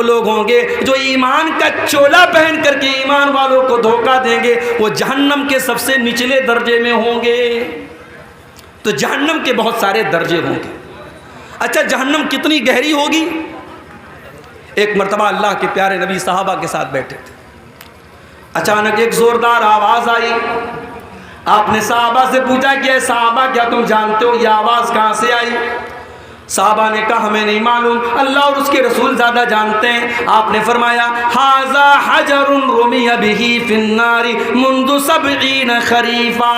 لوگ ہوں گے جو ایمان کا چولا پہن کر کے ایمان والوں کو دھوکہ دیں گے، وہ جہنم کے سب سے نچلے درجے میں ہوں گے۔ تو جہنم کے بہت سارے درجے ہوں گے۔ اچھا، جہنم کتنی گہری ہوگی؟ ایک مرتبہ اللہ کے پیارے نبی صحابہ کے ساتھ بیٹھے تھے، اچانک ایک زوردار آواز آئی۔ آپ نے صحابہ سے پوچھا کہ اے صحابہ، کیا تم جانتے ہو یہ آواز کہاں سے آئی؟ صحابہ نے کہا ہمیں نہیں معلوم، اللہ اور اس کے رسول زیادہ جانتے ہیں۔ آپ نے فرمایا ھذا حجر رمی بہ فی النار منذ 70 خریفا،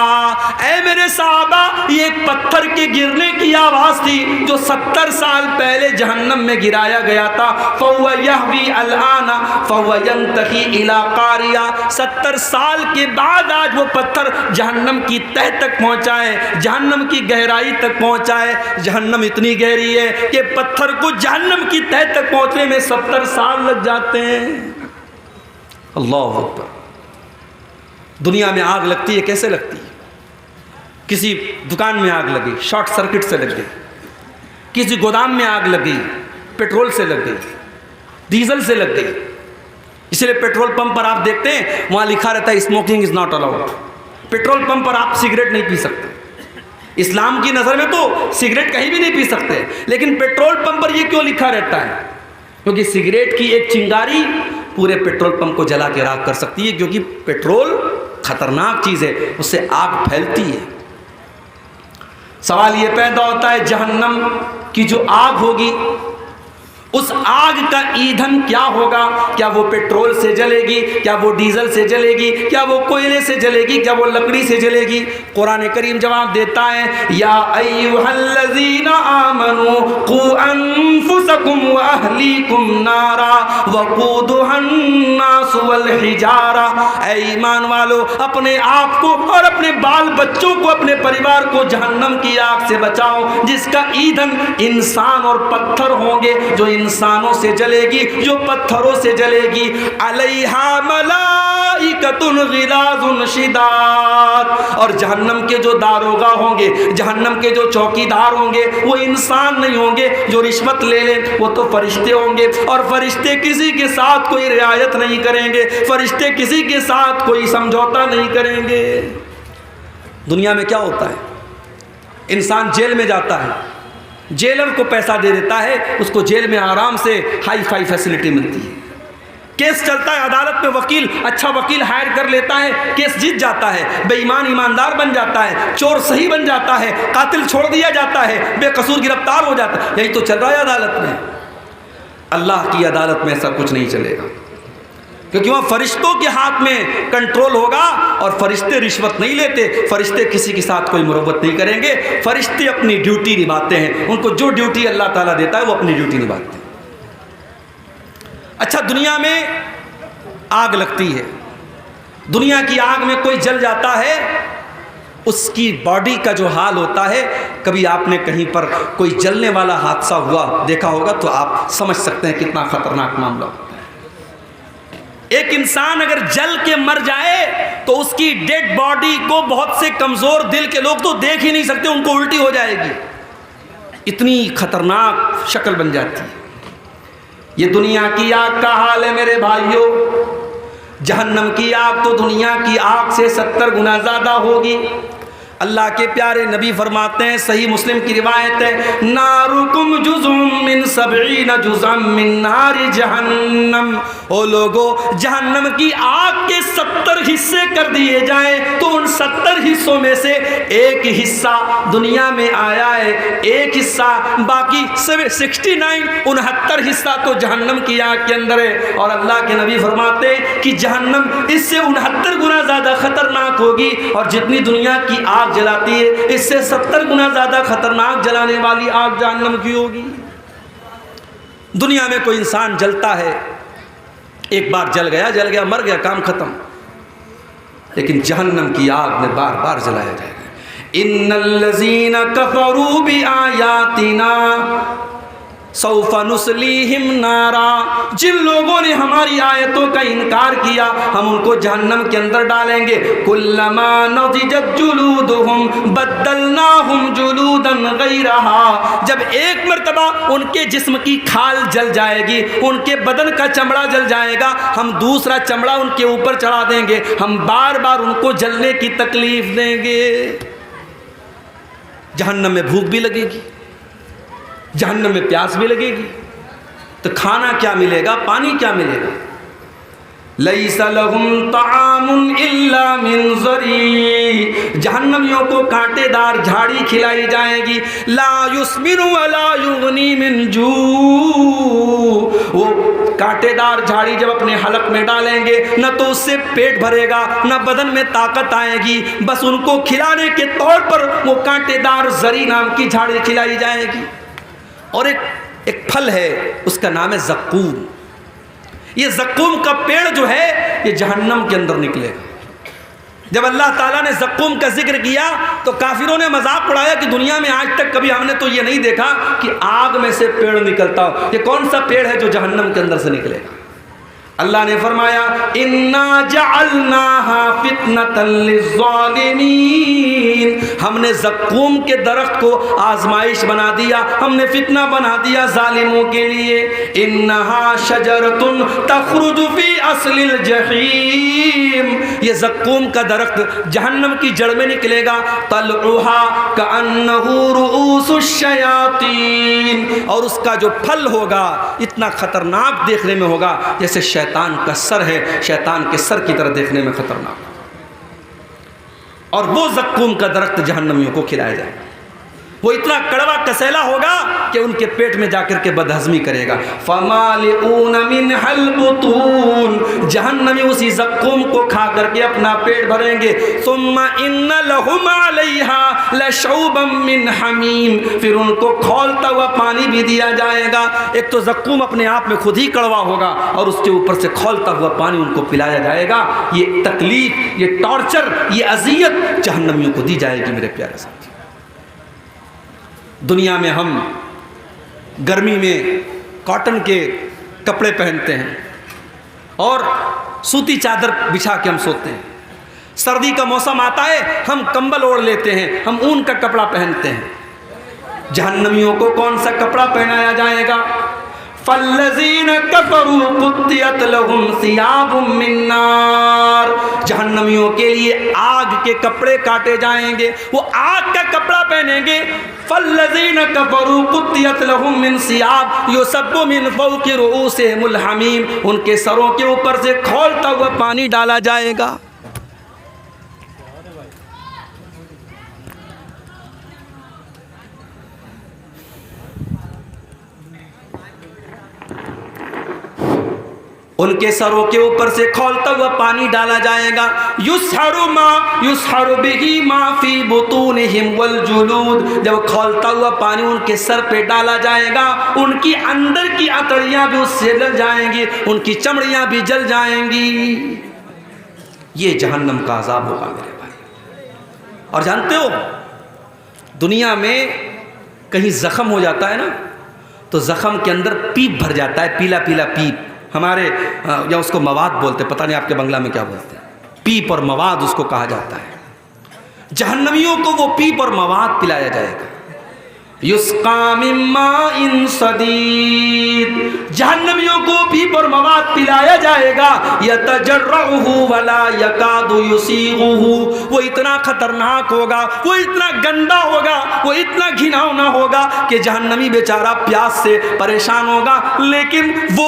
اے میرے صحابہ، یہ ایک پتھر کے گرنے کی آواز تھی جو 70 سال پہلے جہنم میں گرایا گیا تھا۔ فہو یہوی الآن فہو ینتہی الی قاریہ، 70 سال کے بعد آج وہ پتھر جہنم کی تہہ تک پہنچا ہے، جہنم کی گہرائی تک پہنچا ہے۔ جہنم اتنی گہری ہے کہ پتھر کو جہنم کی تہہ تک پہنچنے میں 70 سال لگ جاتے ہیں۔ اللہ اکبر۔ دنیا میں آگ لگتی ہے، کیسے لگتی ہے؟ کسی دکان میں آگ لگی، شارٹ سرکٹ سے لگ گئی۔ کسی گودام میں آگ لگ گئی، پیٹرول سے لگ گئی، ڈیزل سے لگ گئی۔ اس لیے پیٹرول پمپ پر آپ دیکھتے ہیں وہاں لکھا رہتا ہے smoking is not allowed. Petrol pump پر آپ سگریٹ نہیں پی سکتے۔ اسلام کی نظر میں تو سگریٹ کہیں بھی نہیں پی سکتے، لیکن پیٹرول پمپ پر یہ کیوں لکھا رہتا ہے؟ کیونکہ سگریٹ کی ایک چنگاری پورے پیٹرول پمپ کو جلا کے راکھ کر سکتی ہے، کیونکہ پیٹرول خطرناک چیز ہے، اس سے آگ پھیلتی ہے۔ سوال یہ پیدا ہوتا ہے جہنم کی جو آگ ہوگی، اس آگ کا ایندھن کیا ہوگا؟ کیا وہ پیٹرول سے جلے گی؟ کیا وہ ڈیزل سے جلے گی؟ کیا وہ کوئلے سے جلے گی؟ کیا وہ لکڑی سے جلے گی؟ قرآن کریم جواب دیتا ہے یا ایھا الذین آمنوا قوا انفسکم واہلیکم نارا وقودھا الناس والحجارہ، اے ایمان والو، اپنے آپ کو اور اپنے بال بچوں کو، اپنے پریوار کو جہنم کی آگ سے بچاؤ، جس کا ایندھن انسان اور پتھر ہوں گے، جو انسانوں سے جلے گی، جو پتھروں سے جلے گی۔ علیہا ملائکۃ غلاظ شداد، اور جہنم کے جو داروغہ ہوں گے، جہنم کے جو چوکیدار ہوں گے، وہ انسان نہیں ہوں گے جو رشوت لے لیں، وہ تو فرشتے ہوں گے، اور فرشتے کسی کے ساتھ کوئی رعایت نہیں کریں گے، فرشتے کسی کے ساتھ کوئی سمجھوتا نہیں کریں گے۔ دنیا میں کیا ہوتا ہے؟ انسان جیل میں جاتا ہے، جیلر کو پیسہ دے دیتا ہے، اس کو جیل میں آرام سے ہائی فائی فیسلٹی ملتی ہے۔ کیس چلتا ہے عدالت میں، وکیل اچھا وکیل ہائر کر لیتا ہے، کیس جیت جاتا ہے، بے ایمان ایماندار بن جاتا ہے، چور صحیح بن جاتا ہے، قاتل چھوڑ دیا جاتا ہے، بے قصور گرفتار ہو جاتا ہے۔ یہی تو چل رہا ہے عدالت میں۔ اللہ کی عدالت میں ایسا کچھ نہیں چلے گا، کیونکہ وہاں فرشتوں کے ہاتھ میں کنٹرول ہوگا، اور فرشتے رشوت نہیں لیتے، فرشتے کسی کے ساتھ کوئی مروت نہیں کریں گے، فرشتے اپنی ڈیوٹی نبھاتے ہیں، ان کو جو ڈیوٹی اللہ تعالیٰ دیتا ہے وہ اپنی ڈیوٹی نبھاتے ہیں۔ اچھا، دنیا میں آگ لگتی ہے، دنیا کی آگ میں کوئی جل جاتا ہے، اس کی باڈی کا جو حال ہوتا ہے، کبھی آپ نے کہیں پر کوئی جلنے والا حادثہ ہوا دیکھا ہوگا تو آپ سمجھ سکتے ہیں کتنا خطرناک معاملہ ہوتا ہے۔ ایک انسان اگر جل کے مر جائے تو اس کی ڈیڈ باڈی کو بہت سے کمزور دل کے لوگ تو دیکھ ہی نہیں سکتے، ان کو الٹی ہو جائے گی، اتنی خطرناک شکل بن جاتی ہے۔ یہ دنیا کی آگ کا حال ہے میرے بھائیوں۔ جہنم کی آگ تو دنیا کی آگ سے 70 گنا زیادہ ہوگی۔ اللہ کے پیارے نبی فرماتے ہیں، صحیح مسلم کی روایت ہے، نارکم جزء من 70 جزءا من نار جہنم، او لوگو، جہنم کی آگ کے 70 حصے کر دیے جائیں تو ان 70 حصوں میں سے ایک حصہ دنیا میں آیا ہے، ایک حصہ باقی 69 حصہ تو جہنم کی آگ کے اندر ہے۔ اور اللہ کے نبی فرماتے ہیں کہ جہنم اس سے 69 گنا زیادہ خطرناک ہوگی، اور جتنی دنیا کی آگ جلاتی ہے اس سے 70 گنا زیادہ خطرناک جلانے والی آگ جہنم کی ہوگی۔ دنیا میں کوئی انسان جلتا ہے، ایک بار جل گیا مر گیا، کام ختم، لیکن جہنم کی آگ میں بار بار جلایا جائے گا۔ ان الذین کفروا بآیاتنا سوف نصلیہم نارا، جن لوگوں نے ہماری آیتوں کا انکار کیا ہم ان کو جہنم کے اندر ڈالیں گے. کلما نضجت جلودہم بدلناہم جلودا غیرہا، جب ایک مرتبہ ان کے جسم کی کھال جل جائے گی، ان کے بدن کا چمڑا جل جائے گا، ہم دوسرا چمڑا ان کے اوپر چڑھا دیں گے، ہم بار بار ان کو جلنے کی تکلیف دیں گے. جہنم میں بھوک بھی لگے گی، جہنم میں پیاس بھی لگے گی، تو کھانا کیا ملے گا، پانی کیا ملے گا. لیس لہم طعام الا من ضریع، جہنمیوں کو کانٹے دار جھاڑی کھلائی جائے گی. لا یسمن ولا یغنی من جوع، وہ کانٹے دار جھاڑی جب اپنے حلق میں ڈالیں گے نہ تو اس سے پیٹ بھرے گا نہ بدن میں طاقت آئے گی، بس ان کو کھلانے کے طور پر وہ کانٹے دار زری نام کی جھاڑی کھلائی جائے گی. اور ایک پھل ہے، اس کا نام ہے زقوم. یہ زقوم کا پیڑ جو ہے یہ جہنم کے اندر نکلے گا. جب اللہ تعالیٰ نے زقوم کا ذکر کیا تو کافروں نے مذاق اڑایا کہ دنیا میں آج تک کبھی ہم نے تو یہ نہیں دیکھا کہ آگ میں سے پیڑ نکلتا ہو. یہ کون سا پیڑ ہے جو جہنم کے اندر سے نکلے گا؟ اللہ نے فرمایا انا جعلناها فتنة للظالمین، ہم نے زقوم کے درخت کو آزمائش بنا دیا، ہم نے فتنہ بنا دیا ظالموں کے لیے. انہا شجرۃ تخرج فی اصل الجحیم، یہ زقوم کا درخت جہنم کی جڑ میں نکلے گا. طلعها کأنہ رؤوس الشیاطین، اور اس کا جو پھل ہوگا اتنا خطرناک دیکھنے میں ہوگا جیسے شیطان کا سر ہے، شیطان کے سر کی طرح دیکھنے میں خطرناک. اور وہ زقوم کا درخت جہنمیوں کو کھلایا جائے گا، وہ اتنا کڑوا کسیلا ہوگا کہ ان کے پیٹ میں جا کر کے بدہضمی کرے گا. فمالئون منها البطون، جہنمی اسی زقوم کو کھا کر کے اپنا پیٹ بھریں گے. ثم ان لهم علیها لشوبا من حمیم، پھر ان کو کھولتا ہوا پانی بھی دیا جائے گا. ایک تو زقوم اپنے آپ میں خود ہی کڑوا ہوگا اور اس کے اوپر سے کھولتا ہوا پانی ان کو پلایا جائے گا. یہ تکلیف، یہ ٹارچر، یہ اذیت جہنمیوں کو دی جائے گی. میرے پیارے ساتھی، دنیا میں ہم گرمی میں کاٹن کے کپڑے پہنتے ہیں اور سوتی چادر بچھا کے ہم سوتے ہیں. سردی کا موسم آتا ہے ہم کمبل اوڑھ لیتے ہیں، ہم اون کا کپڑا پہنتے ہیں. جہنمیوں کو کون سا کپڑا پہنایا جائے گا؟ فالذین کفروا قطعت لهم ثیاب من نار، جہنمیوں کے لیے آگ کے کپڑے کاٹے جائیں گے، وہ آگ کا کپڑا پہنیں گے. فالذین کفروا قطعت لهم من ثیاب یصب من فوق رؤوسهم الحمیم، ان کے سروں کے اوپر سے کھولتا ہوا پانی ڈالا جائے گا. ان کے سروں کے اوپر سے کھولتا ہوا پانی ڈالا جائے گا. یسحر بہ ما فی بطونہم والجلود، جب کھولتا ہوا پانی ان کے سر پہ ڈالا جائے گا ان کی اندر کی اتڑیاں بھی اس سے جل جائیں گی، ان کی چمڑیاں بھی جل جائیں گی. یہ جہنم کا عذاب ہوگا میرے بھائی. اور جانتے ہو دنیا میں کہیں زخم ہو جاتا ہے نا تو زخم کے اندر پیپ بھر جاتا ہے، پیلا پیلا پیپ. ہمارے یا اس کو مواد بولتے، پتہ نہیں آپ کے بنگلہ میں کیا بولتے ہیں، پیپ اور مواد اس کو کہا جاتا ہے. جہنمیوں کو وہ پیپ اور مواد پلایا جائے گا. یسقا من ماء صدید، جہنمیوں کو پیپ اور مواد پلایا جائے گا. یتجرعہ ولا یکاد یسیغہ، وہ اتنا خطرناک ہوگا، وہ اتنا گندا ہوگا، وہ اتنا گھناؤنا ہوگا کہ جہنمی بیچارہ پیاس سے پریشان ہوگا، لیکن وہ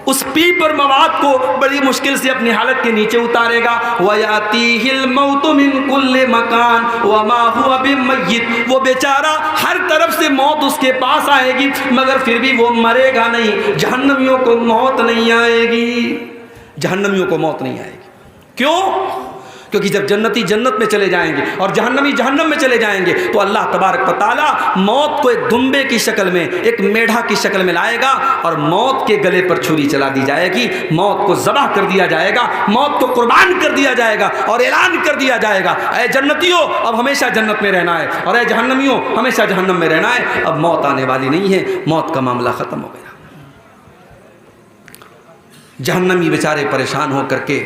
اس پیپ اور مواد کو بڑی مشکل سے اپنی حالت کے نیچے اتارے گا. وَيَأْتِيهِ الْمَوْتُ مِنْ كُلِّ مَكَانٍ وَمَا هُوَ بِمَيِّتٍ، وہ بیچارہ ہر طرف سے موت اس کے پاس آئے گی مگر پھر بھی وہ مرے گا نہیں. جہنمیوں کو موت نہیں آئے گی، جہنمیوں کو موت نہیں آئے گی. کیوں؟ کیونکہ جب جنتی جنت میں چلے جائیں گے اور جہنمی جہنم میں چلے جائیں گے تو اللہ تبارک و تعالیٰ موت کو ایک دمبے کی شکل میں، ایک میڑھا کی شکل میں لائے گا اور موت کے گلے پر چھری چلا دی جائے گی، موت کو ذبح کر دیا جائے گا، موت کو قربان کر دیا جائے گا اور اعلان کر دیا جائے گا اے جنتیوں اب ہمیشہ جنت میں رہنا ہے، اور اے جہنمیوں ہمیشہ جہنم میں رہنا ہے، اب موت آنے والی نہیں ہے، موت کا معاملہ ختم ہو گیا۔ جہنمی بیچارے پریشان ہو کر کے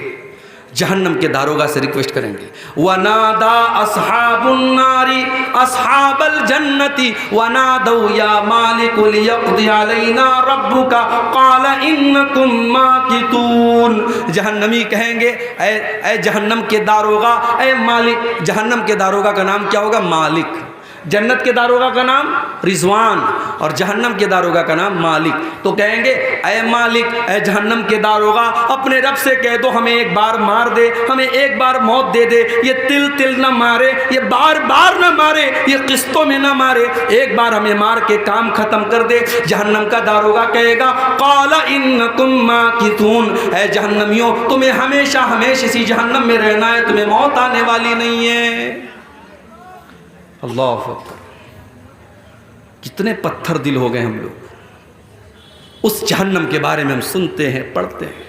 جہنم کے داروغہ سے ریکویسٹ کریں گے، وَنَادَا أَصْحَابُ النَّارِ أَصْحَابَ الْجَنَّةِ وَنَادَوْا يَا مَالِكُ لِيَقْضِيَ عَلَيْنَا رَبُّكَ قَالَ إِنَّكُمْ مَاكِثُونَ۔ جہنمی کہیں گے اے جہنم کے داروغہ، اے مالک۔ جہنم کے داروغہ کا نام کیا ہوگا؟ مالک۔ جنت کے داروغہ کا نام رضوان اور جہنم کے داروغہ کا نام مالک۔ تو کہیں گے اے مالک، اے جہنم کے داروغہ، اپنے رب سے کہہ دو ہمیں ایک بار مار دے، ہمیں ایک بار موت دے دے، یہ تل تل نہ مارے، یہ بار بار نہ مارے، یہ قسطوں میں نہ مارے، ایک بار ہمیں مار کے کام ختم کر دے۔ جہنم کا داروغہ کہے گا قال انکم ماکثون، اے جہنمیوں تمہیں ہمیشہ ہمیشہ اسی جہنم میں رہنا ہے، تمہیں موت آنے والی نہیں ہے۔ اللہ اکبر، کتنے پتھر دل ہو گئے ہم لوگ۔ اس جہنم کے بارے میں ہم سنتے ہیں، پڑھتے ہیں،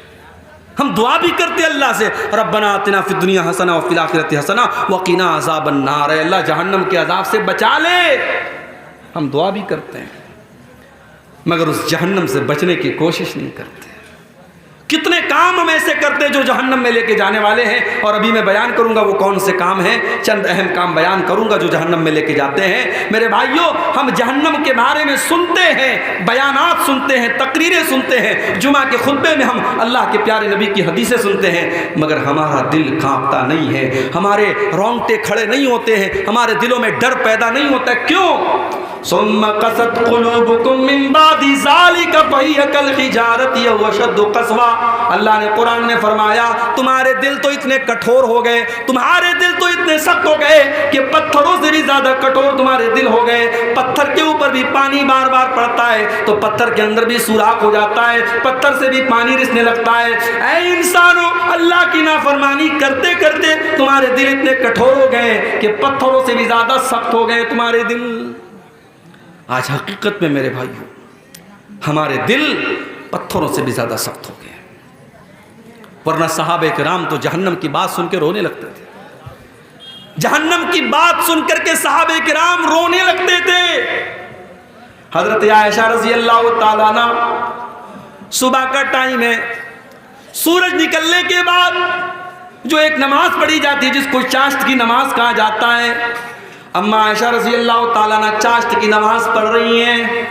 ہم دعا بھی کرتے ہیں اللہ سے ربنا آتنا فی الدنیا حسنہ وفی الآخرۃ حسنہ وقنا عذاب النار، اے اللہ جہنم کے عذاب سے بچا لے، ہم دعا بھی کرتے ہیں مگر اس جہنم سے بچنے کی کوشش نہیں کرتے۔ کتنے کام ہم ایسے کرتے ہیں جو جہنم میں لے کے جانے والے ہیں، اور ابھی میں بیان کروں گا وہ کون سے کام ہیں، چند اہم کام بیان کروں گا جو جہنم میں لے کے جاتے ہیں۔ میرے بھائیوں، ہم جہنم کے بارے میں سنتے ہیں، بیانات سنتے ہیں، تقریریں سنتے ہیں، جمعہ کے خطبے میں ہم اللہ کے پیارے نبی کی حدیثیں سنتے ہیں، مگر ہمارا دل کانپتا نہیں ہے، ہمارے رونگٹے کھڑے نہیں ہوتے ہیں، ہمارے دلوں میں ڈر پیدا نہیں ہوتا ہے۔ کیوں؟ ثم قست قلوبکم من بعد ذلک فہی کالحجارۃ او اشد قسوہ۔ اللہ نے قرآن میں فرمایا تمہارے دل تو اتنے کٹھور ہو گئے، تمہارے دل تو اتنے سخت ہو گئے کہ پتھروں سے بھی زیادہ کٹھور تمہارے دل ہو گئے۔ پتھر کے اوپر بھی پانی بار بار پڑتا ہے تو پتھر کے اندر بھی سوراخ ہو جاتا ہے، پتھر سے بھی پانی رسنے لگتا ہے۔ اے انسانوں، اللہ کی نافرمانی کرتے کرتے تمہارے دل اتنے کٹھور ہو گئے کہ پتھروں سے بھی زیادہ سخت ہو گئے تمہارے دل۔ آج حقیقت میں میرے بھائیوں ہمارے دل پتھروں سے بھی زیادہ سخت ہو گئے، ورنہ صحابہ کرام تو جہنم کی بات سن کے رونے لگتے تھے، جہنم کی بات سن کر کے صحابہ کرام رونے لگتے تھے۔ حضرت عائشہ رضی اللہ تعالیٰ عنہ، صبح کا ٹائم ہے، سورج نکلنے کے بعد جو ایک نماز پڑھی جاتی ہے جس کو چاشت کی نماز کہا جاتا ہے، اما عائشہ رضی اللہ تعالیٰ عنہ چاشت کی نماز پڑھ رہی ہیں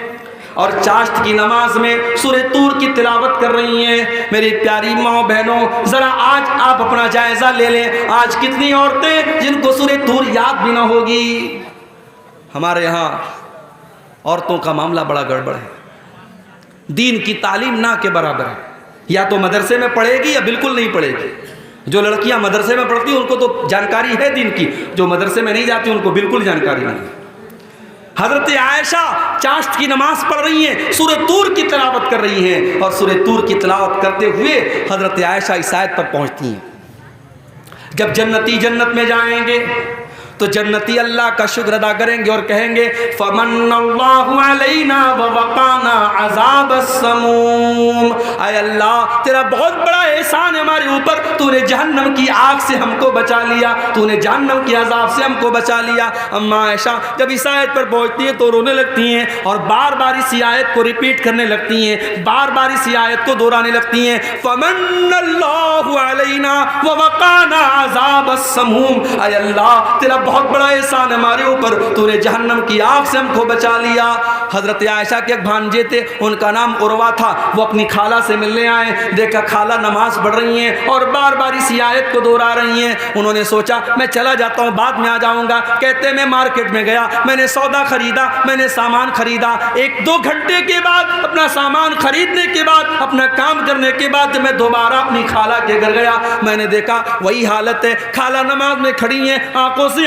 اور چاشت کی نماز میں سورہ طور کی تلاوت کر رہی ہیں۔ میری پیاری ماں بہنوں، ذرا آج آپ اپنا جائزہ لے لیں، آج کتنی عورتیں جن کو سورہ طور یاد بھی نہ ہوگی۔ ہمارے یہاں عورتوں کا معاملہ بڑا گڑبڑ ہے، دین کی تعلیم نہ کے برابر ہے، یا تو مدرسے میں پڑھے گی یا بالکل نہیں پڑھے گی۔ جو لڑکیاں مدرسے میں پڑھتی ہیں ان کو تو جانکاری ہے دین کی، جو مدرسے میں نہیں جاتی ان کو بالکل جانکاری نہیں۔ حضرت عائشہ چاشت کی نماز پڑھ رہی ہیں، سورہ طور کی تلاوت کر رہی ہیں، اور سورہ طور کی تلاوت کرتے ہوئے حضرت عائشہ اس آیت پر پہنچتی ہیں، جب جنتی جنت میں جائیں گے تو جنتی اللہ کا شکر ادا کریں گے اور کہیں گے فمن اللہ علینا ووقانا عذاب السموم، اے اللہ تیرا بہت بڑا احسان ہے ہمارے اوپر، تو نے جہنم کی آگ سے ہم کو بچا لیا، تو نے جہنم کی عذاب سے ہم کو بچا لیا۔ اما عائشہ جب اس آیت پر پہنچتی ہیں تو رونے لگتی ہیں اور بار بار اسی آیت کو ریپیٹ کرنے لگتی ہیں، بار بار اسی آیت کو دہرانے لگتی ہیں، فمن اللہ علینا ووقانا عذاب السموم، اے اللہ تیرا بہت بڑا احسان ہمارے اوپر، تو نے جہنم کی آگ سے ہم کو بچا لیا۔ حضرت عائشہ کے ایک بھانجے تھے، ان کا نام عروہ تھا، وہ اپنی خالہ سے ملنے آئے، دیکھا خالہ نماز پڑھ رہی ہیں اور بار بار اسی آیت کو دہرا رہی ہیں۔ انہوں نے سوچا میں چلا جاتا ہوں، بعد میں آ جاؤں گا۔ کہتے میں مارکیٹ میں گیا، میں نے سودا خریدا، میں نے سامان خریدا، ایک دو گھنٹے کے بعد اپنا سامان خریدنے کے بعد، اپنا کام کرنے کے بعد جب میں دوبارہ اپنی خالہ کے گھر گیا، میں نے دیکھا وہی حالت ہے، خالہ نماز میں کھڑی ہیں، آنکھوں سے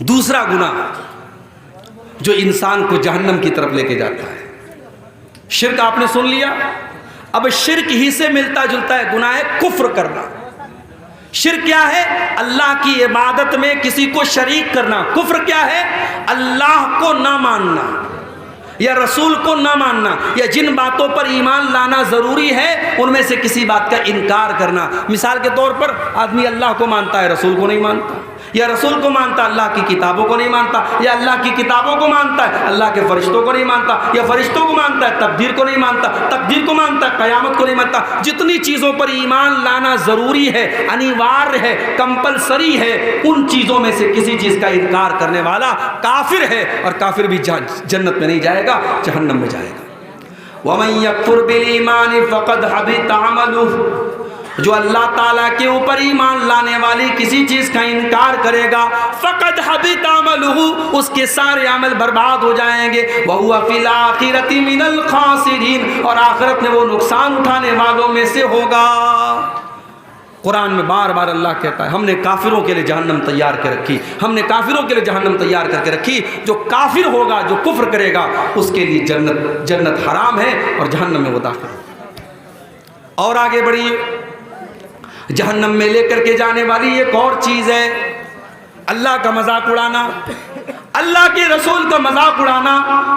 دوسرا گناہ جو انسان کو جہنم کی طرف لے کے جاتا ہے، شرک آپ نے سن لیا. اب شرک ہی سے ملتا جلتا ہے گناہ کفر کرنا. شرک کیا ہے؟ اللہ کی عبادت میں کسی کو شریک کرنا. کفر کیا ہے؟ اللہ کو نہ ماننا یا رسول کو نہ ماننا یا جن باتوں پر ایمان لانا ضروری ہے ان میں سے کسی بات کا انکار کرنا. مثال کے طور پر آدمی اللہ کو مانتا ہے رسول کو نہیں مانتا، یا رسول کو مانتا اللہ کی کتابوں کو نہیں مانتا، یا اللہ کی کتابوں کو مانتا ہے اللہ کے فرشتوں کو نہیں مانتا، یا فرشتوں کو مانتا ہے تقدیر کو نہیں مانتا، تقدیر کو مانتا ہے قیامت کو نہیں مانتا. جتنی چیزوں پر ایمان لانا ضروری ہے، انیوار ہے، کمپلسری ہے، ان چیزوں میں سے کسی چیز کا انکار کرنے والا کافر ہے، اور کافر بھی جنت میں نہیں جائے گا، جہنم میں جائے گا. وَمَن يَكْفُرْ بِالْإِيمَانِ فَقَدْ حَبِطَ عَمَلُهُ، جو اللہ تعالیٰ کے اوپر ایمان لانے والی کسی چیز کا انکار کرے گا، فقد حبط عملہ، اس کے سارے عمل برباد ہو جائیں گے. وہو فی الآخرۃ من الخاسرین، اور آخرت میں وہ نقصان اٹھانے والوں میں سے ہوگا. قرآن میں بار بار اللہ کہتا ہے ہم نے کافروں کے لیے جہنم تیار کر رکھی، ہم نے کافروں کے لیے جہنم تیار کر کے رکھی. جو کافر ہوگا، جو کفر کرے گا، اس کے لیے جنت حرام ہے اور جہنم میں وہ داخل ہوگا. اور آگے بڑھیے، جہنم میں لے کر کے جانے والی ایک اور چیز ہے اللہ کا مذاق اڑانا، اللہ کے رسول کا مذاق اڑانا،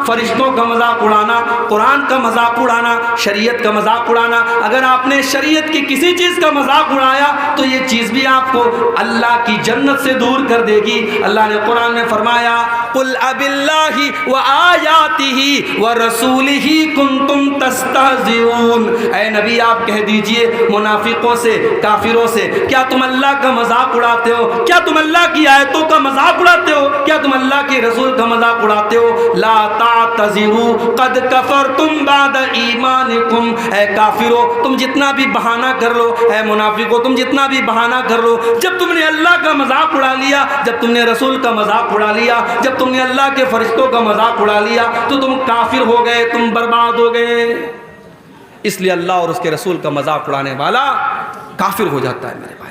فرشتوں کا مذاق اڑانا، قرآن کا مذاق اڑانا، شریعت کا مذاق اڑانا. اگر آپ نے شریعت کی کسی چیز کا مذاق اڑایا تو یہ چیز بھی آپ کو اللہ کی جنت سے دور کر دے گی. اللہ نے قرآن میں فرمایا قُلْ أَبِاللَّهِ وَآيَاتِهِ وَرَسُولِهِ كُنْتُمْ تَسْتَهْزِئُونَ، اے نبی آپ کہہ دیجئے منافقوں سے، کافروں سے، کیا تم اللہ کا مذاق اڑاتے ہو؟ کیا تم اللہ کی آیتوں کا مذاق اڑاتے ہو؟ کیا تم اللہ کے رسول کا مذاق اڑاتے ہو؟ لا تعتذروا قد کفرتم بعد ایمانکم، اے کافرو تم جتنا بھی بہانہ کر لو، اے منافقو تم جتنا بھی بہانہ کر لو، جب تم نے اللہ کا مذاق اڑا لیا، جب تم نے رسول کا مذاق اڑا لیا، جب تم نے اللہ کے فرشتوں کا مذاق اڑا لیا تو تم کافر ہو گئے، تم برباد ہو گئے. اس لیے اللہ اور اس کے رسول کا مذاق اڑانے والا کافر ہو جاتا ہے میرے بھائی.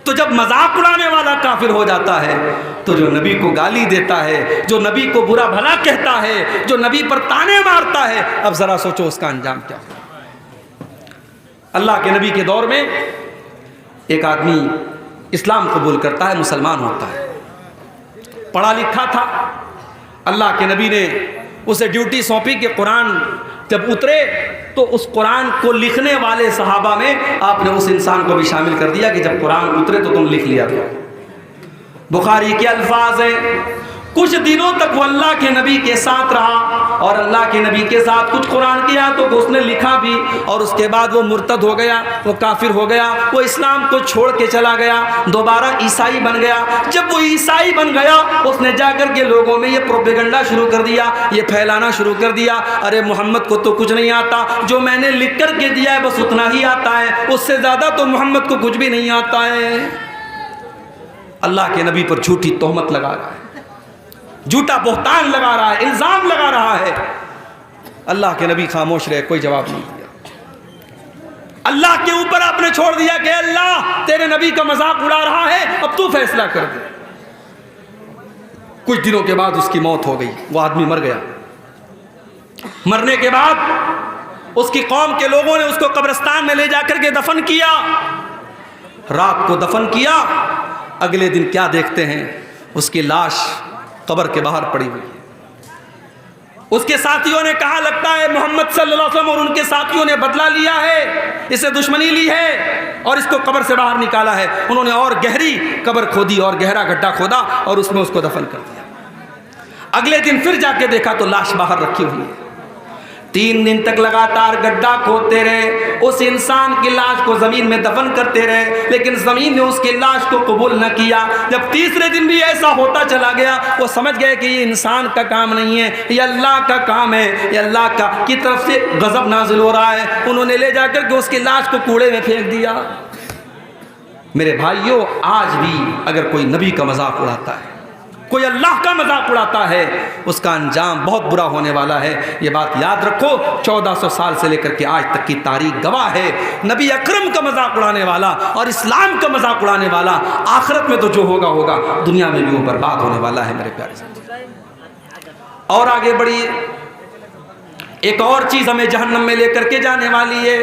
تو جب مذاق اڑانے والا کافر ہو جاتا ہے تو جو نبی کو گالی دیتا ہے، جو نبی کو برا بھلا کہتا ہے، جو نبی پر تانے مارتا ہے، اب ذرا سوچو اس کا انجام کیا ہوگا. اللہ کے نبی کے دور میں ایک آدمی اسلام قبول کرتا ہے، مسلمان ہوتا ہے، پڑھا لکھا تھا. اللہ کے نبی نے اسے ڈیوٹی سونپی کہ قرآن جب اترے تو اس قرآن کو لکھنے والے صحابہ میں آپ نے اس انسان کو بھی شامل کر دیا کہ جب قرآن اترے تو تم لکھ لیا کرو. بخاری کے الفاظ ہیں کچھ دنوں تک وہ اللہ کے نبی کے ساتھ رہا اور اللہ کے نبی کے ساتھ کچھ قرآن کی آیتوں کو اس نے لکھا بھی، اور اس کے بعد وہ مرتد ہو گیا، وہ کافر ہو گیا، وہ اسلام کو چھوڑ کے چلا گیا، دوبارہ عیسائی بن گیا. جب وہ عیسائی بن گیا اس نے جا کر کے لوگوں میں یہ پروپیگنڈا شروع کر دیا، یہ پھیلانا شروع کر دیا، ارے محمد کو تو کچھ نہیں آتا، جو میں نے لکھ کر کے دیا ہے بس اتنا ہی آتا ہے، اس سے زیادہ تو محمد کو کچھ بھی نہیں آتا ہے. اللہ کے نبی پر جھوٹی تہمت لگا رہا ہے، جھوٹا بہتان لگا رہا ہے، الزام لگا رہا ہے. اللہ کے نبی خاموش رہے، کوئی جواب نہیں دیا. اللہ کے اوپر آپ نے چھوڑ دیا کہ اللہ تیرے نبی کا مذاق اڑا رہا ہے، اب تو فیصلہ کر دے. کچھ دنوں کے بعد اس کی موت ہو گئی، وہ آدمی مر گیا. مرنے کے بعد اس کی قوم کے لوگوں نے اس کو قبرستان میں لے جا کر کے دفن کیا. رات کو دفن کیا، اگلے دن کیا دیکھتے ہیں، اس کی لاش قبر کے باہر پڑی ہوئی ہے. اس کے ساتھیوں نے کہا لگتا ہے محمد صلی اللہ علیہ وسلم اور ان کے ساتھیوں نے بدلہ لیا ہے، اسے دشمنی لی ہے اور اس کو قبر سے باہر نکالا ہے. انہوں نے اور گہری قبر کھودی اور گہرا گڈھا کھودا اور اس میں اس کو دفن کر دیا. اگلے دن پھر جا کے دیکھا تو لاش باہر رکھی ہوئی ہے. 3 دن تک لگاتار گڈھا کھودتے رہے، اس انسان کی لاش کو زمین میں دفن کرتے رہے، لیکن زمین نے اس کی لاش کو قبول نہ کیا. جب تیسرے دن بھی ایسا ہوتا چلا گیا، وہ سمجھ گئے کہ یہ انسان کا کام نہیں ہے، یہ اللہ کا کام ہے، یہ اللہ کی طرف سے غضب نازل ہو رہا ہے. انہوں نے لے جا کر کے اس کی لاش کو کوڑے میں پھینک دیا. میرے بھائیوں، آج بھی اگر کوئی نبی کا مذاق اڑاتا ہے، کوئی اللہ کا مذاق اڑاتا ہے اس کا انجام بہت برا ہونے والا ہے. یہ بات یاد رکھو. 1400 سال سے لے کر کے آج تک کی تاریخ گواہ ہے. نبی اکرم کا مذاق اڑانے والا اور اسلام کا مذاق اڑانے والا آخرت میں تو جو ہوگا ہوگا, دنیا میں بھی وہ برباد ہونے والا ہے میرے پیارے ساتھی. اور آگے بڑھیے. ایک اور چیز ہمیں جہنم میں لے کر کے جانے والی ہے.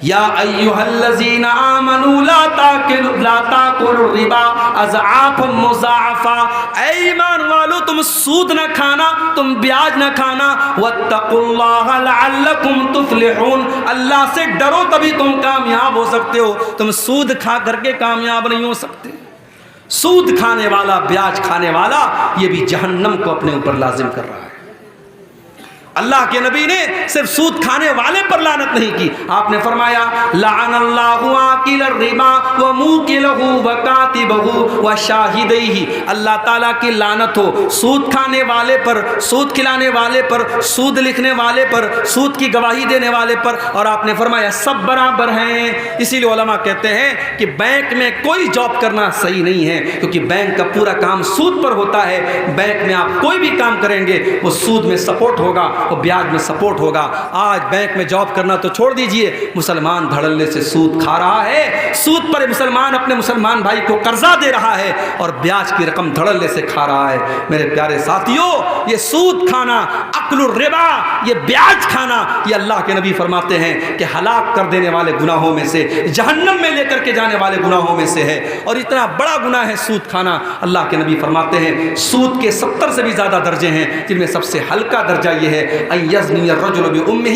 یا ایھا الذین آمنوا لا تاکلوا الربا اضعافا مضاعفا. اے ایمان والو, تم سود نہ کھانا, تم بیاج نہ کھانا. واتقوا اللہ لعلکم تفلحون. اللہ سے ڈرو تبھی تم کامیاب ہو سکتے ہو. تم سود کھا کر کے کامیاب نہیں ہو سکتے. سود کھانے والا, بیاج کھانے والا, یہ بھی جہنم کو اپنے اوپر لازم کر رہا ہے. اللہ کے نبی نے صرف سود کھانے والے پر لعنت نہیں کی, آپ نے فرمایا لعن اللہ آکل الربا وموکلہ وکاتبہ وشاہدیہ. اللہ تعالیٰ کی لعنت ہو سود کھانے والے پر, سود کھلانے والے پر, سود لکھنے والے پر, سود کی گواہی دینے والے پر. اور آپ نے فرمایا سب برابر ہیں. اسی لیے علماء کہتے ہیں کہ بینک میں کوئی جاب کرنا صحیح نہیں ہے, کیونکہ بینک کا پورا کام سود پر ہوتا ہے. بینک میں آپ کوئی بھی کام کریں گے وہ سود میں سپورٹ ہوگا, وہ بیاج میں سپورٹ ہوگا. آج بینک میں جاب کرنا تو چھوڑ دیجئے, مسلمان دھڑلے سے سود کھا رہا ہے. سود پر مسلمان اپنے مسلمان بھائی کو قرضہ دے رہا ہے اور بیاج کی رقم دھڑلے سے کھا رہا ہے. میرے پیارے ساتھیوں, یہ سود کھانا, اکل الربا, یہ بیاج کھانا, یہ اللہ کے نبی فرماتے ہیں کہ ہلاک کر دینے والے گناہوں میں سے, جہنم میں لے کر کے جانے والے گناہوں میں سے ہے. اور اتنا بڑا گناہ ہے سود کھانا. اللہ کے نبی فرماتے ہیں سود کے 70 سے بھی زیادہ درجے ہیں, جن میں سب سے ہلکا درجہ یہ ہے ان یزنی الرجل بامہ,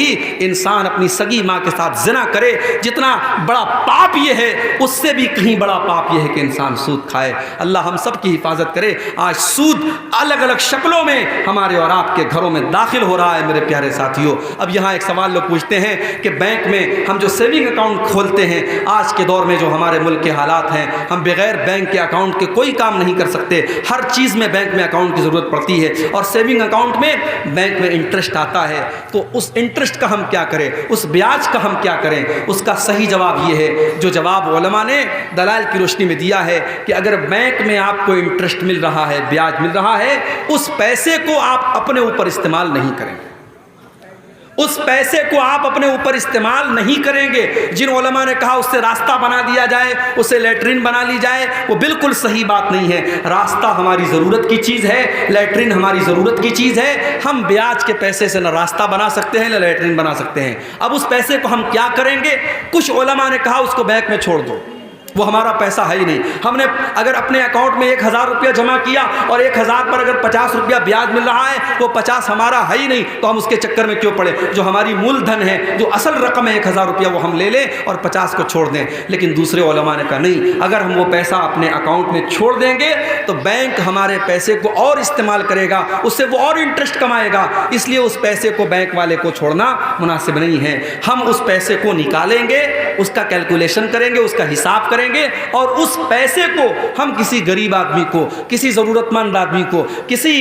انسان اپنی سگی ماں کے ساتھ زنا کرے. جتنا بڑا پاپ یہ ہے, اس سے بھی کہیں بڑا پاپ یہ ہے کہ انسان سود کھائے. اللہ ہم سب کی حفاظت کرے. آج سود الگ الگ شکلوں میں ہمارے اور آپ کے گھروں میں داخل ہو رہا ہے میرے پیارے ساتھیوں. اب یہاں ایک سوال لوگ پوچھتے ہیں کہ بینک میں ہم جو سیونگ اکاؤنٹ کھولتے ہیں, آج کے دور میں جو ہمارے ملک کے حالات ہیں, ہم بغیر بینک کے اکاؤنٹ کے کوئی کام نہیں کر سکتے. ہر چیز میں بینک میں اکاؤنٹ کی ضرورت پڑتی ہے, اور سیونگ اکاؤنٹ میں بینک میں انٹرسٹ آتا ہے. تو اس انٹرسٹ کا ہم کیا کریں, اس بیاج کا ہم کیا کریں؟ اس کا صحیح جواب یہ ہے جو جواب علماء نے دلائل کی روشنی میں دیا ہے کہ اگر بینک میں آپ کو انٹرسٹ مل رہا ہے, بیاج مل رہا ہے, اس پیسے کو آپ اپنے اوپر استعمال نہیں کریں. اس پیسے کو آپ اپنے اوپر استعمال نہیں کریں گے. جن علماء نے کہا اس سے راستہ بنا دیا جائے, اسے لیٹرین بنا لی جائے, وہ بالکل صحیح بات نہیں ہے. راستہ ہماری ضرورت کی چیز ہے, لیٹرین ہماری ضرورت کی چیز ہے. ہم بیاج کے پیسے سے نہ راستہ بنا سکتے ہیں نہ لیٹرین بنا سکتے ہیں. اب اس پیسے کو ہم کیا کریں گے؟ کچھ علماء نے کہا اس کو بینک میں چھوڑ دو, وہ ہمارا پیسہ ہے ہی نہیں. ہم نے اگر اپنے اکاؤنٹ میں 1000 روپیہ جمع کیا اور 1000 پر اگر 50 روپیہ بیاج مل رہا ہے, وہ 50 ہمارا ہے ہی نہیں, تو ہم اس کے چکر میں کیوں پڑے؟ جو ہماری مول دھن ہے, جو اصل رقم ہے 1000 روپیہ, وہ ہم لے لیں اور 50 کو چھوڑ دیں. لیکن دوسرے علماء نے کہا نہیں, اگر ہم وہ پیسہ اپنے اکاؤنٹ میں چھوڑ دیں گے تو بینک ہمارے پیسے کو اور استعمال کرے گا, اس سے وہ اور انٹرسٹ کمائے گا. اس لیے اس پیسے کو بینک والے کو چھوڑنا مناسب نہیں ہے. ہم اس پیسے کو نکالیں گے, اس کا کیلکولیشن کریں گے, اس کا حساب کریں گے, اور اس پیسے کو ہم کسی غریب آدمی کو, کسی ضرورت مند آدمی کو, کسی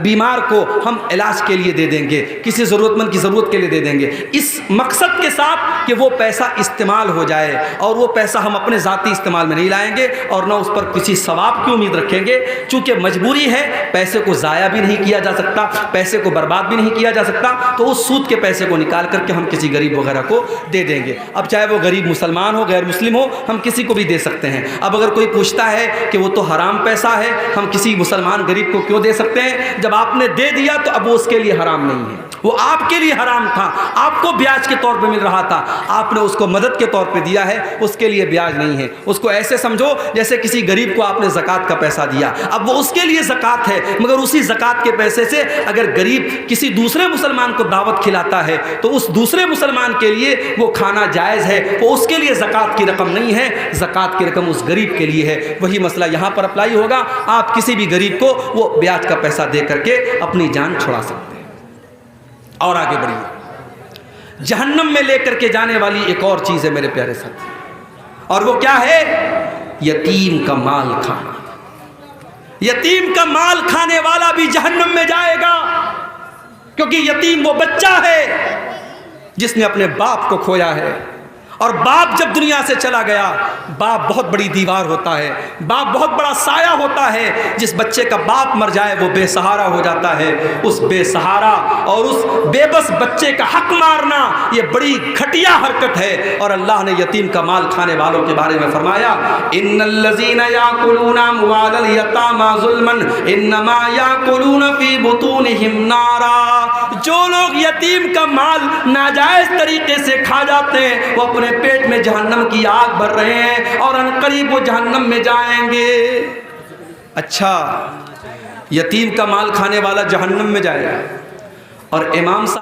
بیمار کو ہم علاج کے لیے دے دیں گے, کسی ضرورت مند کی ضرورت کے لیے دے دیں گے, اس مقصد کے ساتھ کہ وہ پیسہ استعمال ہو جائے. اور وہ پیسہ ہم اپنے ذاتی استعمال میں نہیں لائیں گے اور نہ اس پر کسی ثواب کی امید رکھیں گے. چونکہ مجبوری ہے, پیسے کو ضائع بھی نہیں کیا جا سکتا, پیسے کو برباد بھی نہیں کیا جا سکتا, تو اس سود کے پیسے کو نکال کر کے ہم کسی غریب وغیرہ کو دے دیں گے. اب چاہے وہ غریب مسلمان ہو, غیر مسلم ہو, ہم کسی کو بھی دے سکتے ہیں. اب اگر کوئی پوچھتا ہے کہ وہ تو حرام پیسہ ہے, ہم کسی مسلمان غریب کو کیوں دے سکتے ہیں؟ جب آپ نے دے دیا تو اب وہ اس کے لیے حرام نہیں ہے, وہ آپ کے لیے حرام تھا. آپ کو بیاج کے طور پہ مل رہا تھا, آپ نے اس کو مدد کے طور پہ دیا ہے, اس کے لیے بیاج نہیں ہے. اس کو ایسے سمجھو جیسے کسی غریب کو آپ نے زکوٰۃ کا پیسہ دیا, اب وہ اس کے لیے زکوٰۃ ہے, مگر اسی زکوٰۃ کے پیسے سے اگر غریب کسی دوسرے مسلمان کو دعوت کھلاتا ہے تو اس دوسرے مسلمان کے لیے وہ کھانا جائز ہے, وہ اس کے لیے زکوٰۃ کی رقم نہیں ہے, زکوٰۃ کی رقم اس غریب کے لیے ہے. وہی مسئلہ یہاں پر اپلائی ہوگا. آپ کسی بھی غریب کو وہ بیاج کا پیسہ دے کر کے اپنی جان چھڑا سکتے ہیں. اور آگے بڑھیے. جہنم میں لے کر کے جانے والی ایک اور چیز ہے میرے پیارے ساتھی, اور وہ کیا ہے؟ یتیم کا مال کھانا. یتیم کا مال کھانے والا بھی جہنم میں جائے گا, کیونکہ یتیم وہ بچہ ہے جس نے اپنے باپ کو کھویا ہے, اور باپ جب دنیا سے چلا گیا، باپ بہت بڑی دیوار ہوتا ہے، باپ بہت بڑا سایہ ہوتا ہے۔ جس بچے کا باپ مر جائے وہ بے سہارا ہو جاتا ہے۔ اس بے سہارا اور اس بے بس بچے کا حق مارنا یہ بڑی گھٹیا حرکت ہے، اور اللہ نے یتیم کا مال کھانے والوں کے بارے میں فرمایا ان الذین یاکلون اموال الیتامی ظلما انما یاکلون فی بطونہم نارا۔ جو لوگ یتیم کا مال ناجائز طریقے سے کھا جاتے ہیں وہ اپنے پیٹ میں جہنم کی آگ بھر رہے ہیں، اور ان قریب وہ جہنم میں جائیں گے۔ اچھا، یتیم کا مال کھانے والا جہنم میں جائے گا، اور امام صاحب